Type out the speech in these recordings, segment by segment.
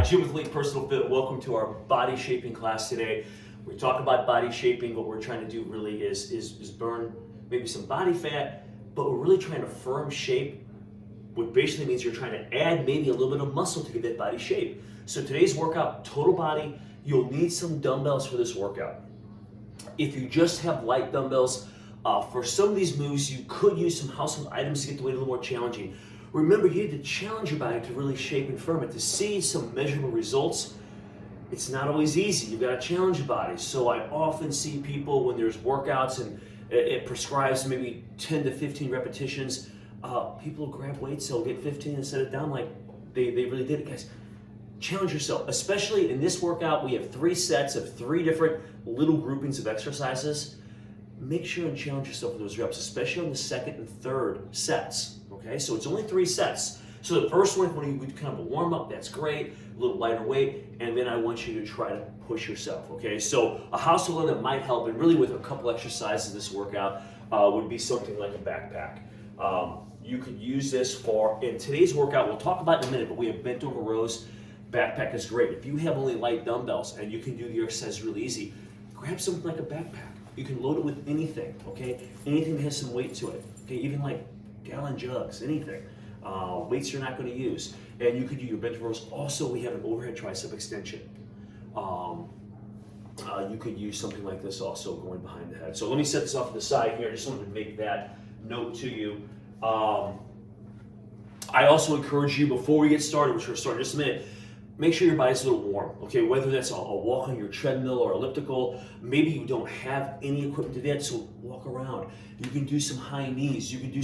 Jim with Elite Personal Fit. Welcome to our body shaping class today. We talk about body shaping. What we're trying to do really is burn maybe some body fat, but we're really trying to firm shape, what basically means you're trying to add maybe a little bit of muscle to get that body shape. So today's workout, total body, you'll need some dumbbells for this workout. If you just have light dumbbells, for some of these moves, you could use some household items to get the weight a little more challenging. Remember, you need to challenge your body to really shape and firm it. To see some measurable results, it's not always easy. You've got to challenge your body. So I often see people when there's workouts and it prescribes maybe 10 to 15 repetitions, people grab weights, they'll get 15 and set it down like they really did it. Guys, challenge yourself. Especially in this workout, we have 3 sets of 3 different little groupings of exercises. Make sure and challenge yourself with those reps, especially on the second and third sets. Okay, so it's only 3 sets. So the first one, when you do kind of a warm up, that's great, a little lighter weight, and then I want you to try to push yourself. Okay, so a household item that might help, and really with a couple exercises this workout, would be something like a backpack. You could use this for, in today's workout, we'll talk about it in a minute, but we have bent over rows. Backpack is great. If you have only light dumbbells and you can do the exercise really easy, grab something like a backpack. You can load it with anything, okay? Anything that has some weight to it, okay? Even like gallon jugs, anything. Weights you're not going to use. And you could do your bench rows. Also, we have an overhead tricep extension. You could use something like this also going behind the head. So let me set this off to the side here. I just wanted to make that note to you. I also encourage you, before we get started, which we're going to start in just a minute, make sure your body's a little warm, okay? Whether that's a walk on your treadmill or elliptical, maybe you don't have any equipment to do that, so walk around. You can do some high knees, you can do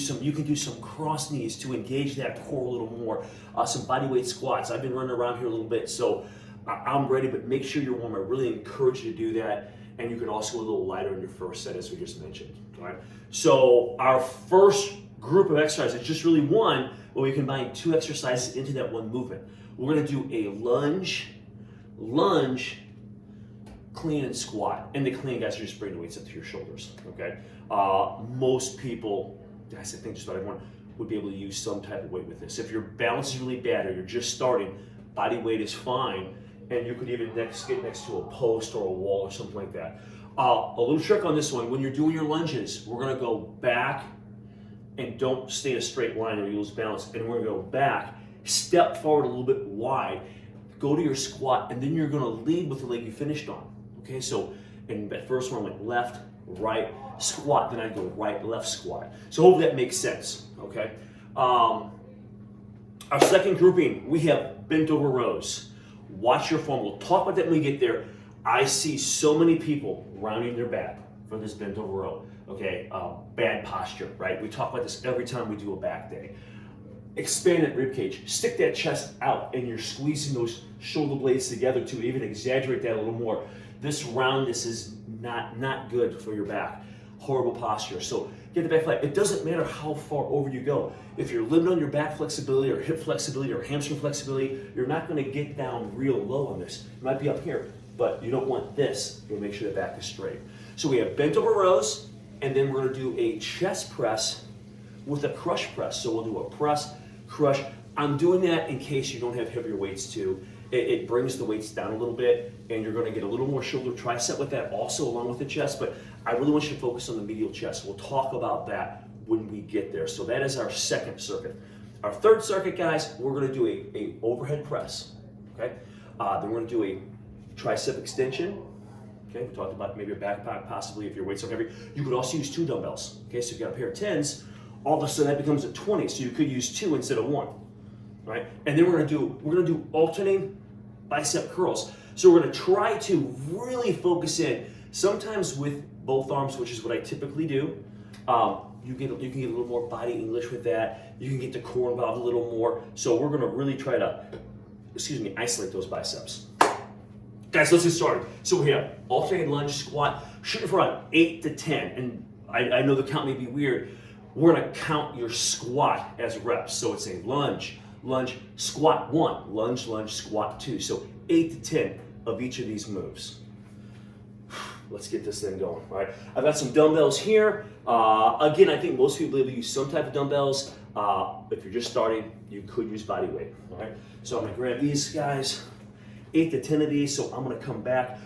some cross knees to engage that core a little more, some body weight squats. I've been running around here a little bit, so I'm ready, but make sure you're warm. I really encourage you to do that, and you can also go a little lighter in your first set, as we just mentioned, all right? So our first group of exercises, just really one, where we combine 2 exercises into that one movement. We're going to do a lunge, clean, and squat. And the clean, guys, are just bring the weights up to your shoulders, okay? Most people, guys, I think just about everyone, would be able to use some type of weight with this. If your balance is really bad or you're just starting, body weight is fine, and you could even get next to a post or a wall or something like that. A little trick on this one, when you're doing your lunges, we're going to go back and don't stay in a straight line or you lose balance, and we're going to go back, step forward a little bit wide, go to your squat, and then you're going to lead with the leg you finished on. Okay, so in that first one, I went left, right, squat, then I go right, left, squat. So hopefully that makes sense, okay? Our second grouping, we have bent over rows. Watch your form. We'll talk about that when we get there. I see so many people rounding their back for this bent over row, okay? Bad posture, right? We talk about this every time we do a back day. Expand that rib cage, stick that chest out, and you're squeezing those shoulder blades together to even exaggerate that a little more. This roundness is not good for your back. Horrible posture. So get the back flat. It doesn't matter how far over you go. If you're limited on your back flexibility or hip flexibility or hamstring flexibility, you're not going to get down real low on this. It might be up here, but you don't want this. You'll make sure the back is straight. So we have bent over rows, and then we're going to do a chest press with a crush press. So we'll do a press, crush. I'm doing that in case you don't have heavier weights too. It brings the weights down a little bit, and you're going to get a little more shoulder tricep with that also along with the chest, but I really want you to focus on the medial chest. We'll talk about that when we get there. So that is our second circuit. Our third circuit, guys, we're going to do a overhead press, okay? Then we're going to do a tricep extension. Okay, we talked about maybe a backpack, possibly if your weights are heavy. You could also use 2 dumbbells. Okay, so if you got a pair of 10s, all of a sudden that becomes a 20, so you could use 2 instead of 1, right? And then we're gonna do alternating bicep curls. So we're gonna try to really focus in, sometimes with both arms, which is what I typically do. You can get a little more body English with that. You can get the core involved a little more. So we're gonna really try to, isolate those biceps. Guys, let's get started. So we have alternating lunge, squat, shooting for around 8 to 10. And I know the count may be weird. We're gonna count your squat as reps. So it's a lunge, squat 1, lunge, squat 2. So 8 to 10 of each of these moves. Let's get this thing going, all right? I've got some dumbbells here. Again, I think most people will use some type of dumbbells. If you're just starting, you could use body weight, all right? So I'm gonna grab these guys. 8 to 10 of these. So I'm gonna come back.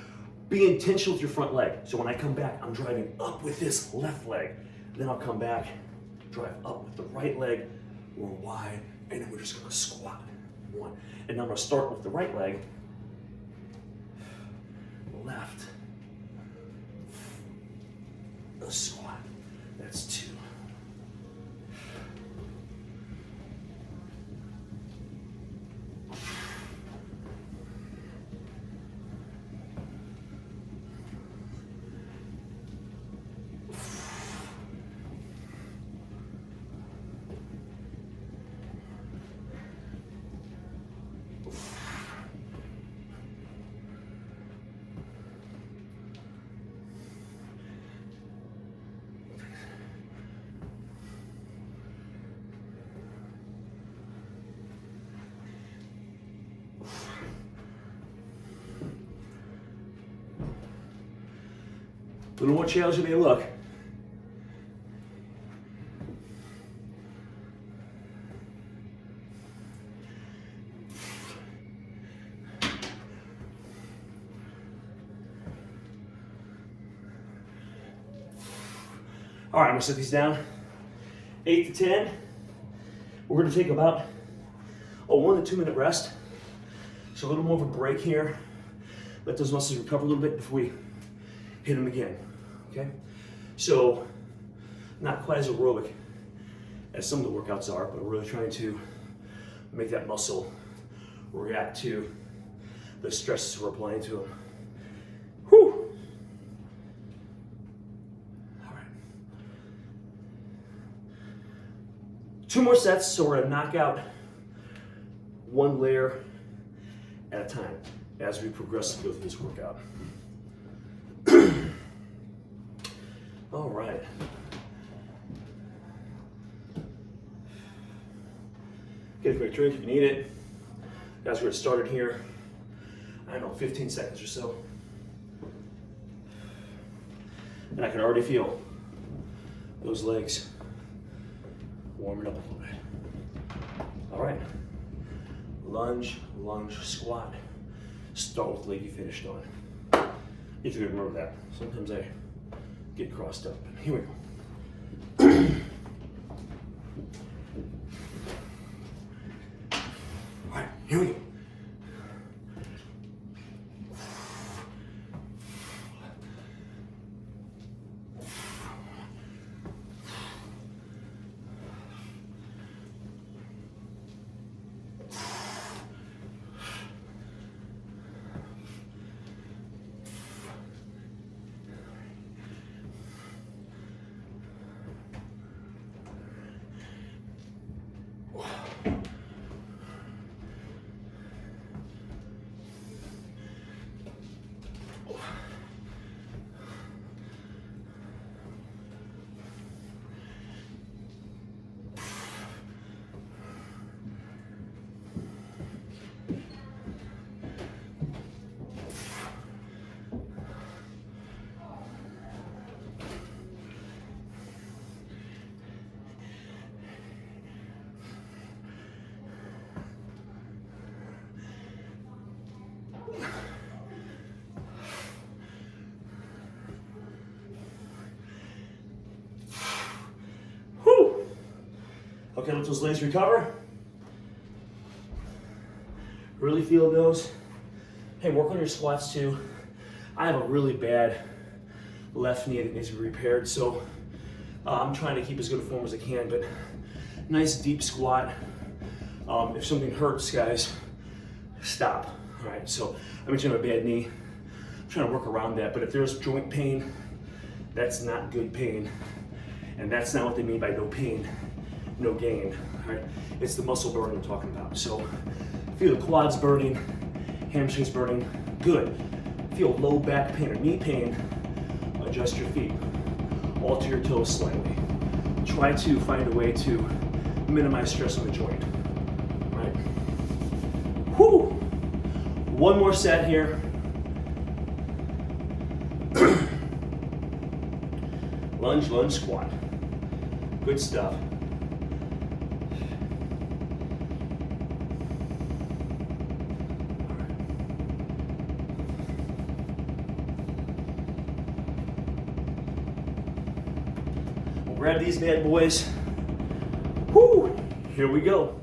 Be intentional with your front leg. So when I come back, I'm driving up with this left leg. Then I'll come back, drive up with the right leg. We're wide, and then we're just gonna squat. 1. And now I'm gonna start with the right leg. Left. A squat. That's 2. A little more challenging than they look. All right, I'm gonna set these down. 8 to 10. We're gonna take about a 1 to 2 minute rest. So a little more of a break here. Let those muscles recover a little bit before we hit them again, okay? So, not quite as aerobic as some of the workouts are, but we're really trying to make that muscle react to the stresses we're applying to them. Whew. All right. 2 more sets, so we're gonna knock out 1 layer at a time as we progressively go through this workout. All right. Get a quick drink if you need it. Guys, we're started here. I don't know, 15 seconds or so. And I can already feel those legs warming up a little bit. All right. Lunge, lunge, squat. Start with the leg you finished on. You have to remember that. Sometimes I get crossed up. Here we go. All right, here we go. Okay, let those legs recover. Really feel those. Hey, work on your squats too. I have a really bad left knee that needs to be repaired, so I'm trying to keep as good a form as I can, but nice deep squat. If something hurts, guys, stop. All right, so I mentioned I have a bad knee. I'm trying to work around that, but if there's joint pain, that's not good pain. And that's not what they mean by no pain, no gain, all right? It's the muscle burning I'm talking about. So feel the quads burning, hamstrings burning, good. Feel low back pain or knee pain, adjust your feet. Alter your toes slightly. Try to find a way to minimize stress on the joint, all right? Whew. One more set here. Lunge, lunge, squat. Good stuff. grab these bad boys. Whoo! Here we go.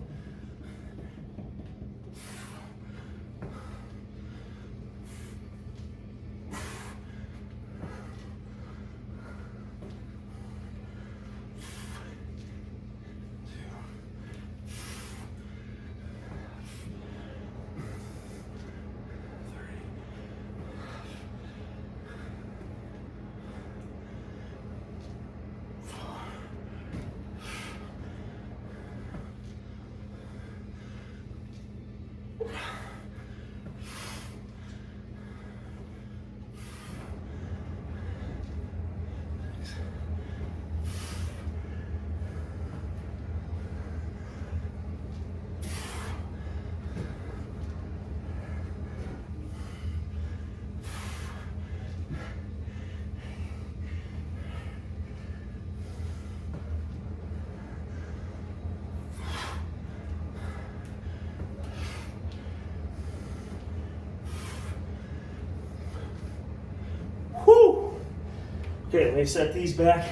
Whoo! Okay, let me set these back.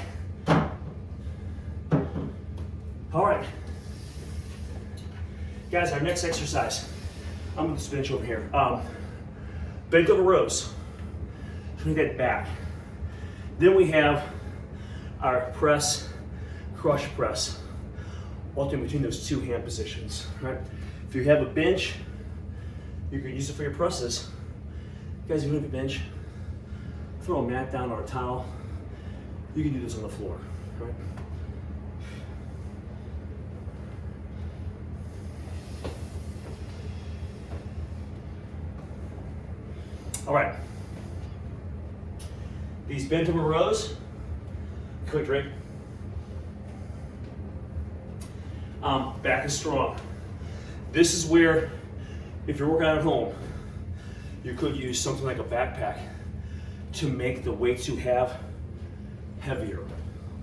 All right. Guys, our next exercise. I'm gonna just bench over here. Bent over rows. Bring that back. Then we have our press, crush press. Alternate between those two hand positions, right? If you have a bench, you can use it for your presses. Guys, if you don't have a bench, throw a mat down or a towel. You can do this on the floor, right? All right. These bent over rows, quick drink. Back is strong. This is where, if you're working out at home, you could use something like a backpack to make the weights you have heavier,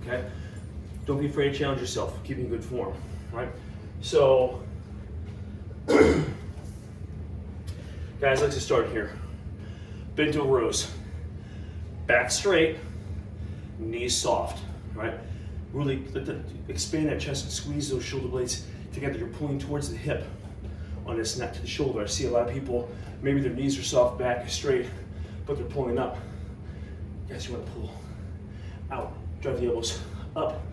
okay? Don't be afraid to challenge yourself. Keep in good form, right? So, guys, let's get started here. Bent over rows. Back straight, knees soft, right? Really expand that chest and squeeze those shoulder blades together. You're pulling towards the hip on this, not to the shoulder. I see a lot of people, maybe their knees are soft, back is straight, but they're pulling up. Guys, you want to pull out, drive the elbows up,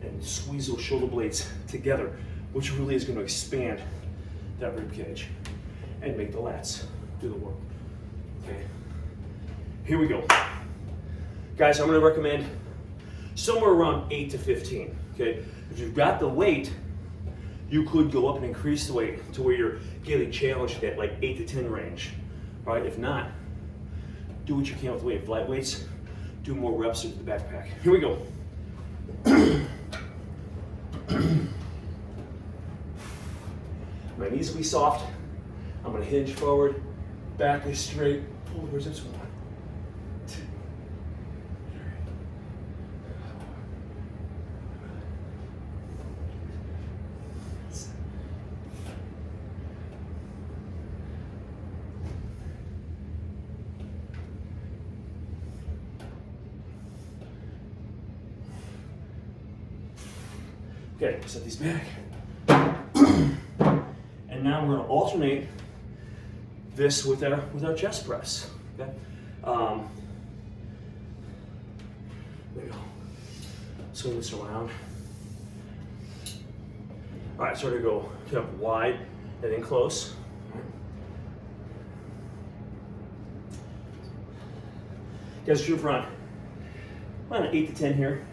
and squeeze those shoulder blades together, which really is going to expand that rib cage and make the lats do the work. Okay, here we go. Guys, I'm going to recommend somewhere around 8 to 15. Okay, if you've got the weight, you could go up and increase the weight to where you're getting challenged at like 8 to 10 range. All right, if not, do what you can with weight. Light weights, do more reps with the backpack. Here we go. My knees will be soft. I'm going to hinge forward, back is straight, pull towards this one. 2, 3. Okay, set these back. And now we're going to alternate this with our chest press. Okay? There we go. Swing this around. All right, so we're going to go up wide and then close. All right. Guys, true front. Around 8 to 10 here.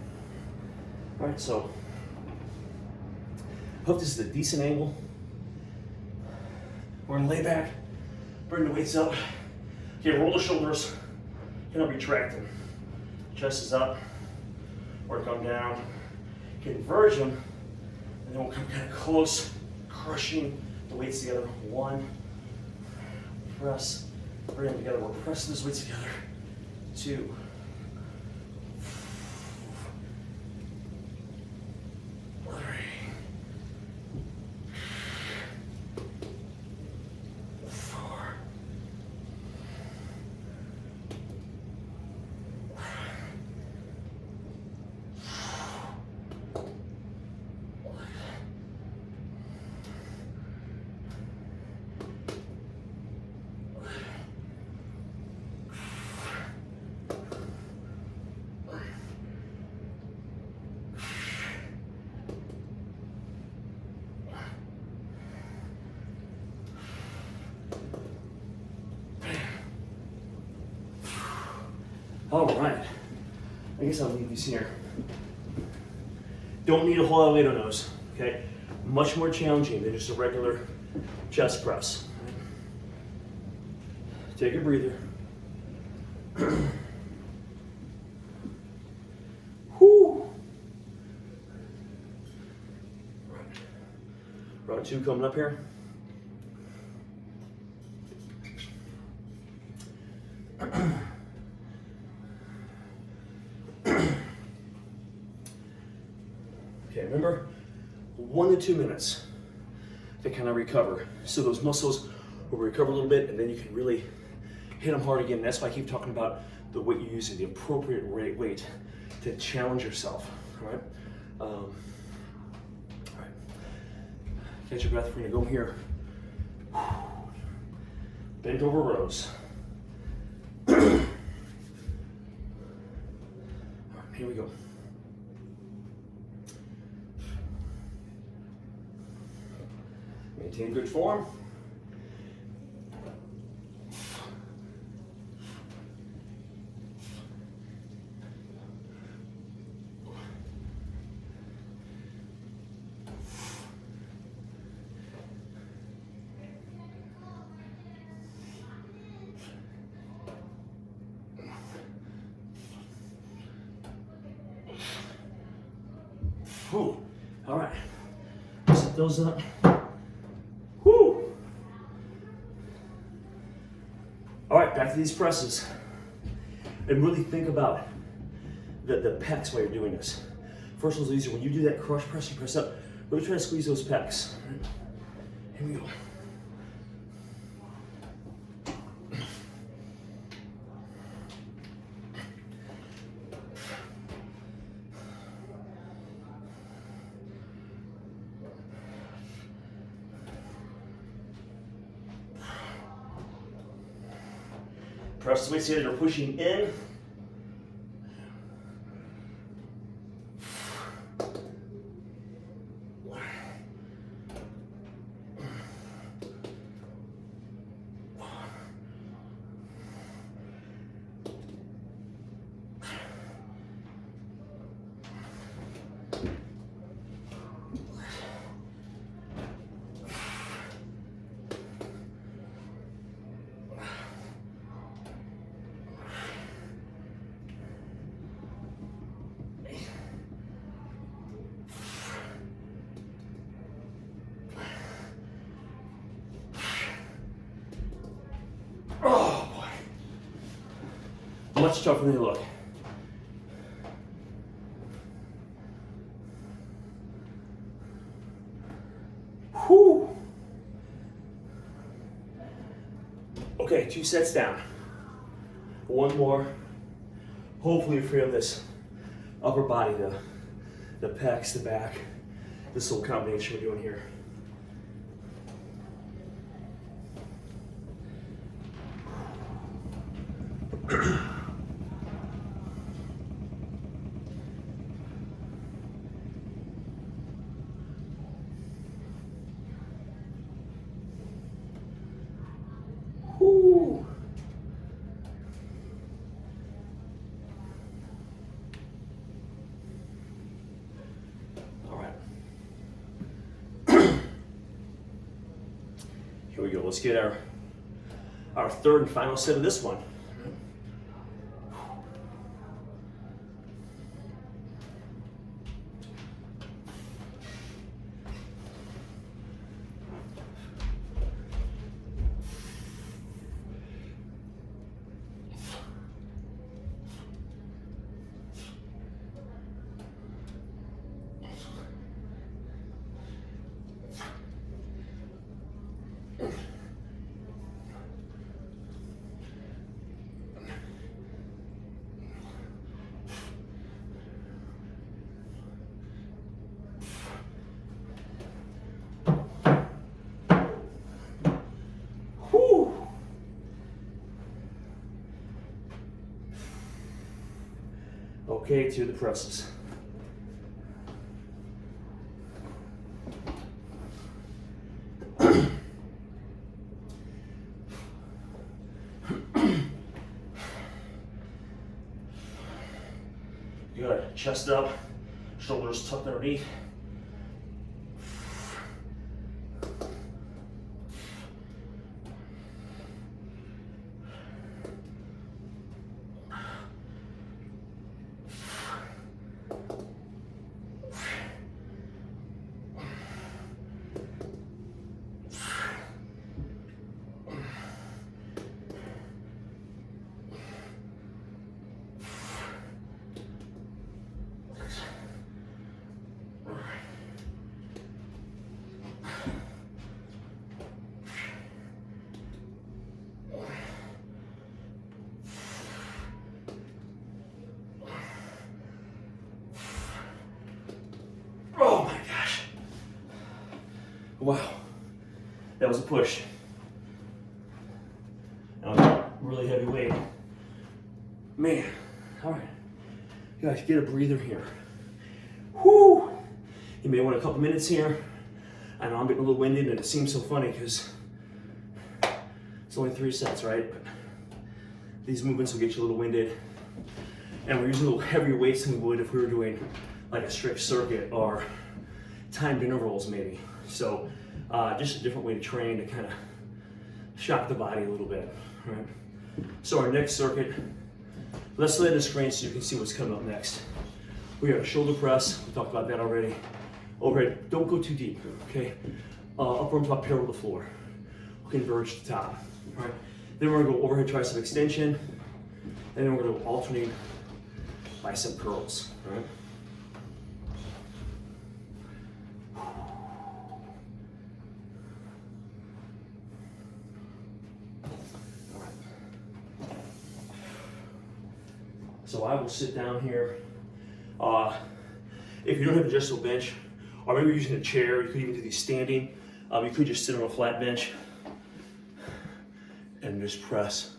All right, so hope this is a decent angle. We're gonna lay back, bring the weights up. Okay, roll the shoulders, kind of retracting. Chest is up, or come down. Converge them, and then we'll come kind of close, crushing the weights together. 1, press, bring them together. We're pressing those weights together. 2, 3. 4. 5. All right. I guess I'll leave these here. Don't need a whole lot of weight on those, okay? Much more challenging than just a regular chest press. Take a breather. Whoo! Round 2 coming up here. Okay, remember, 1 to 2 minutes to kind of recover. So those muscles will recover a little bit, and then you can really hit them hard again. That's why I keep talking about the weight you're using, the appropriate weight to challenge yourself. All right. All right. Catch your breath. We're gonna go here. Bent over rows. All right, here we go. Maintain good form. Whew. All right. Set those up. Whew. All right, back to these presses. And really think about the pecs while you're doing this. First one's easier. When you do that crush press and press up, really try to squeeze those pecs. All right. Here we go. Press the weights together, pushing in. Oh boy. Much tougher than they look. Whew. Okay, 2 sets down. 1 more. Hopefully you're free of this upper body, the pecs, the back, this little combination we're doing here. Whew. All right. Here we go. Let's get our third and final set of this one. Okay, to the presses. chest up, shoulders tucked underneath. Oh my gosh. Wow. That was a push. That was a really heavy weight. Man. All right. You guys get a breather here. Whoo. You may want a couple minutes here. I know I'm getting a little winded and it seems so funny because it's only 3 sets, right? But these movements will get you a little winded. And we're using a little heavier weights than we would if we were doing like a strict circuit or timed intervals maybe. So just a different way to train to kind of shock the body a little bit, right? So our next circuit, let's lay the screen so you can see what's coming up next. We have a shoulder press, we talked about that already. Overhead, don't go too deep, okay? Upper arms up parallel to the floor. We'll converge to the top, all right? Then we're gonna go overhead tricep extension, and then we're gonna go alternating bicep curls, all right? So I will sit down here. If you don't have an adjustable bench, or maybe you're using a chair, you could even do these standing. You could just sit on a flat bench and just press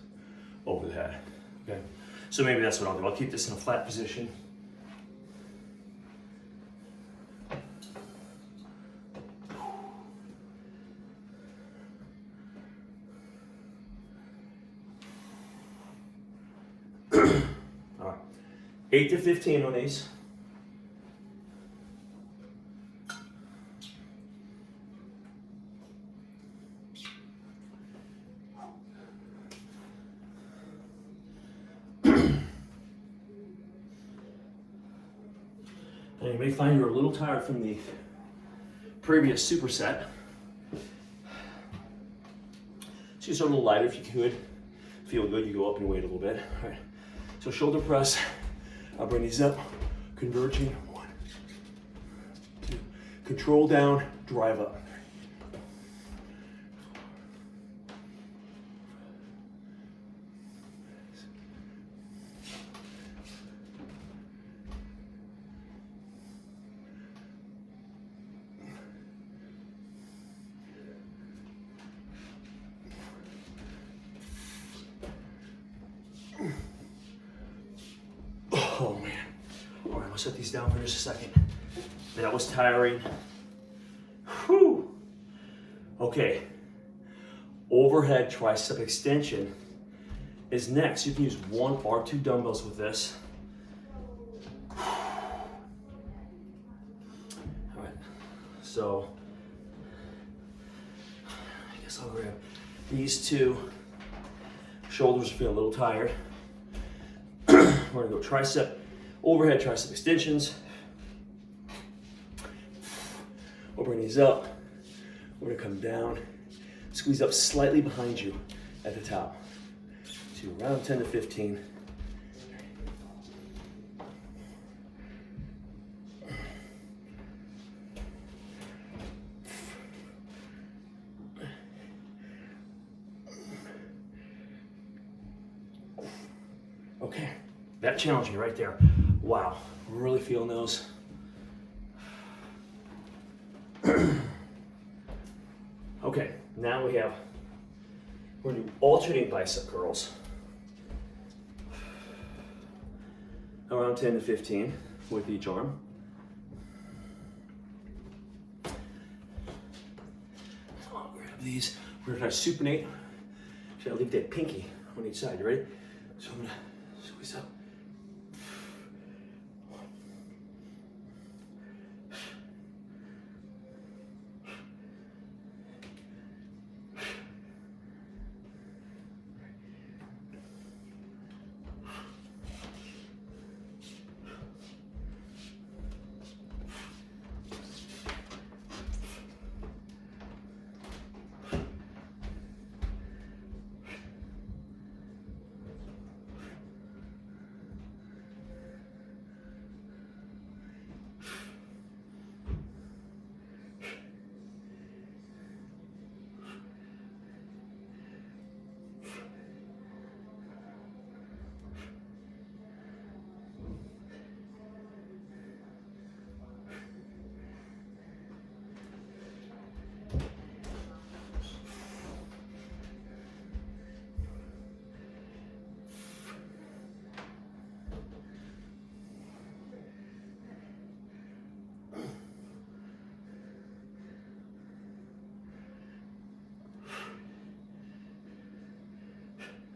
over the head, okay? So maybe that's what I'll do. I'll keep this in a flat position. All right, 8 to 15 on these. And you may find you're a little tired from the previous superset. So you start a little lighter if you could. Feel good, you go up and weight a little bit. All right. So shoulder press, I'll bring these up, converging, 1, 2, control down, drive up. Oh man. All right, I'll set these down for just a second. That was tiring. Whew. Okay. Overhead tricep extension is next. You can use 1 or 2 dumbbells with this. All right. So I guess I'll grab these 2. Shoulders feel a little tired. We're gonna go tricep, overhead tricep extensions. We'll bring these up. We're gonna come down, squeeze up slightly behind you at the top. To around 10 to 15. Okay. That challenged me right there. Wow, really feeling those. Okay, now we're gonna do alternating bicep curls. Around 10 to 15 with each arm. I'll grab these. We're gonna try to supinate. Should I leave that pinky on each side? You ready? So I'm gonna squeeze up.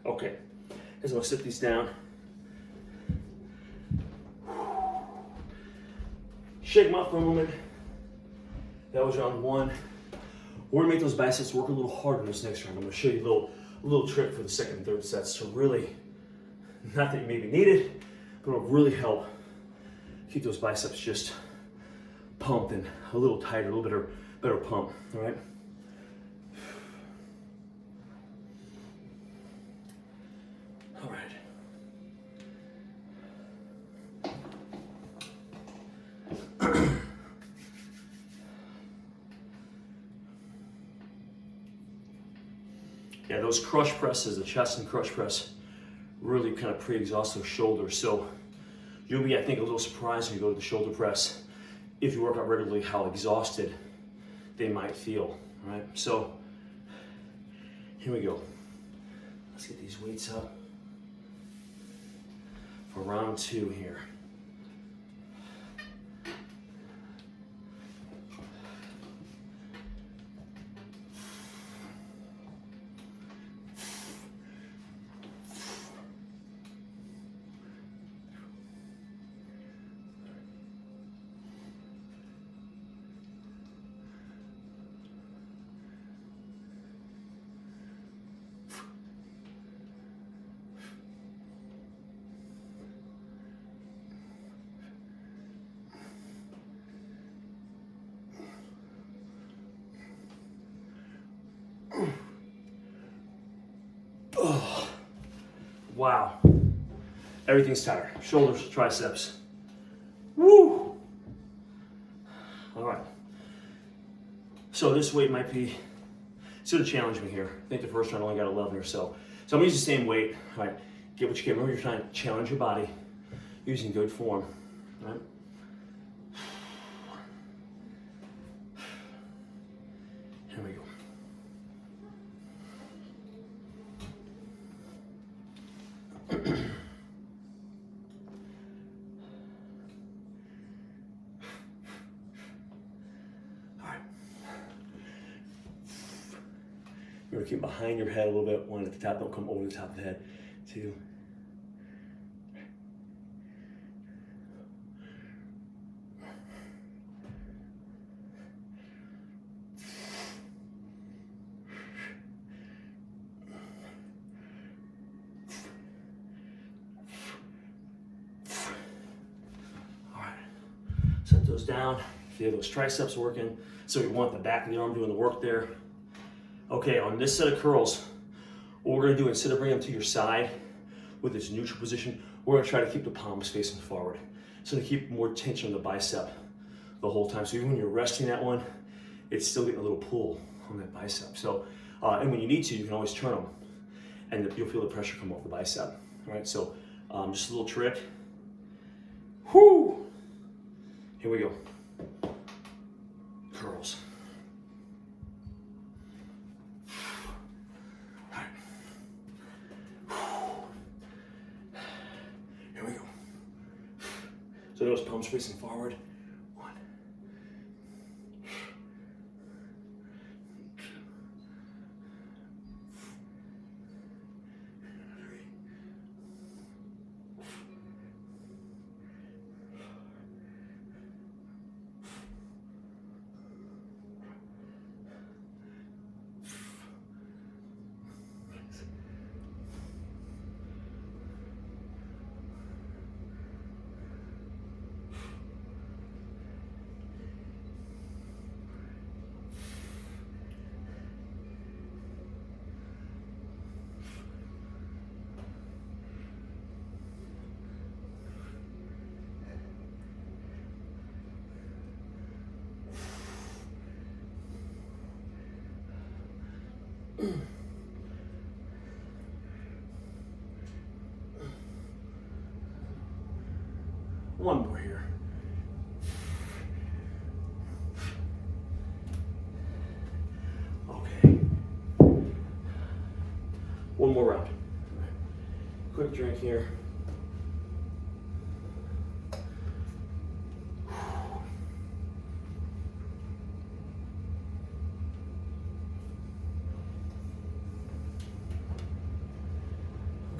Okay, as I'm gonna sit these down. Shake them up for a moment. That was round one. We're gonna make those biceps work a little harder this next round. I'm gonna show you a little trick for the second and third sets to really, not that you maybe need it, but it'll really help keep those biceps just pumped and a little tighter, a little better pump, all right? All right. Yeah, those crush presses, the chest and crush press, really kind of pre-exhaust those shoulders. So you'll be, I think, a little surprised when you go to the shoulder press, if you work out regularly, how exhausted they might feel, right? So here we go. Let's get these weights up for round two here. Oh, wow. Everything's tighter. Shoulders, triceps. Woo! All right. So this weight might be, it's gonna challenge me here. I think the first round I only got 11 or so. So I'm gonna use the same weight. All right, get what you can. Remember, you're trying to challenge your body using good form, all right? Here we go. Remember, keep behind your head a little bit. One at the top, don't come over the top of the head. Two. All right, set those down. Feel those triceps working. So we want the back of the arm doing the work there. Okay, on this set of curls, what we're gonna do, instead of bringing them to your side with this neutral position, we're gonna try to keep the palms facing forward. So to keep more tension on the bicep the whole time. So even when you're resting that one, it's still getting a little pull on that bicep. So, and when you need to, you can always turn them and you'll feel the pressure come off the bicep. All right, so just a little trick. Whoo! Here we go. Curls. So those palms facing forward. One. Three. One more here. Okay. One more round. Quick drink here.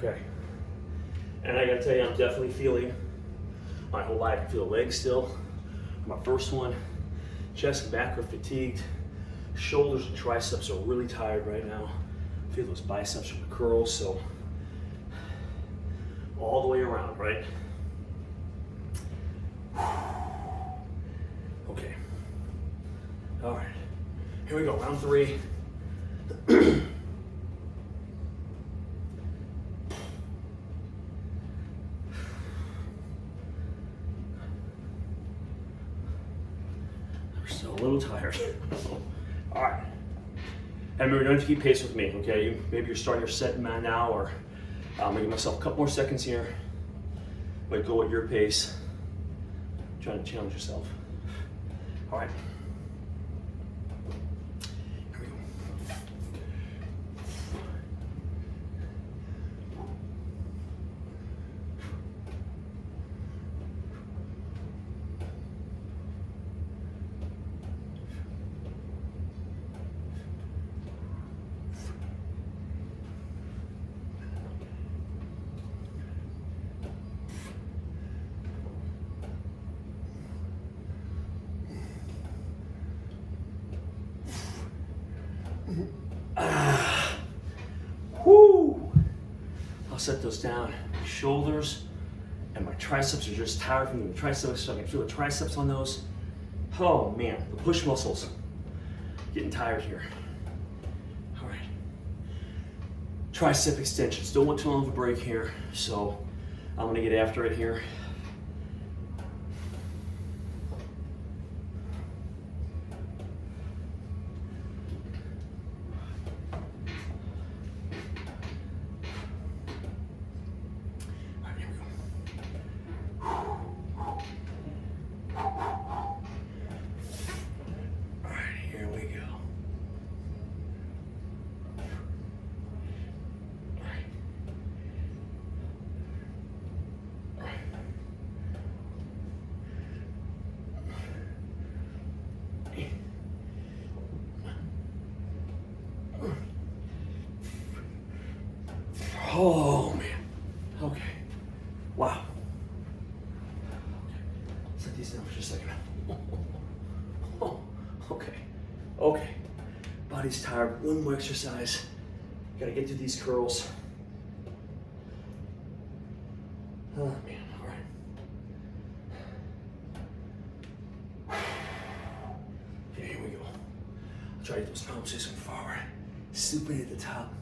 Okay. And I gotta tell you, I'm definitely feeling my whole body. I can feel the legs still. My first one, chest and back are fatigued. Shoulders and triceps are really tired right now. Feel those biceps from the curls, so all the way around, right? Okay. All right. Here we go, round 3. We're still a little tired. All right. And remember, you don't have to keep pace with me, okay? Maybe you're starting your set now, or I'm gonna give myself a couple more seconds here. But go at your pace. Trying to challenge yourself. All right. Here we go. Whoo! I'll set those down. Shoulders and my triceps are just tired from the triceps, so I can feel the triceps on those. Oh man, the push muscles. Getting tired here. All right. Tricep extensions. Don't want too long of a break here, so I'm gonna get after it here. Oh man. Okay. Wow. Set these down for just a second. Oh, okay. Okay. Body's tired. One more exercise. Gotta get through these curls. Oh man. All right. Okay, here we go. I'll try to get those palms facing forward. Supine at the top.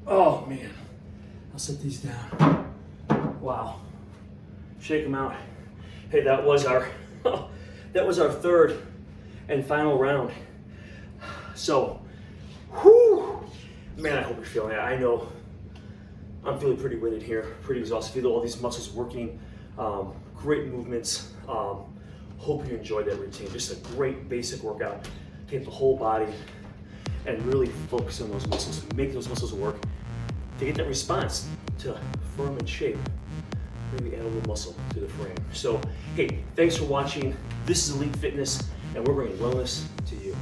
Oh man, I'll set these down. Wow, shake them out. Hey, that was our third and final round. So, whew, man, I hope you're feeling it. I know I'm feeling pretty winded here, pretty exhausted. Feel all these muscles working. Great movements. Hope you enjoyed that routine. Just a great basic workout. Take the whole body and really focus on those muscles, make those muscles work to get that response to firm and shape. Maybe add a little muscle to the frame. So, hey, thanks for watching. This is Elite Fitness, and we're bringing wellness to you.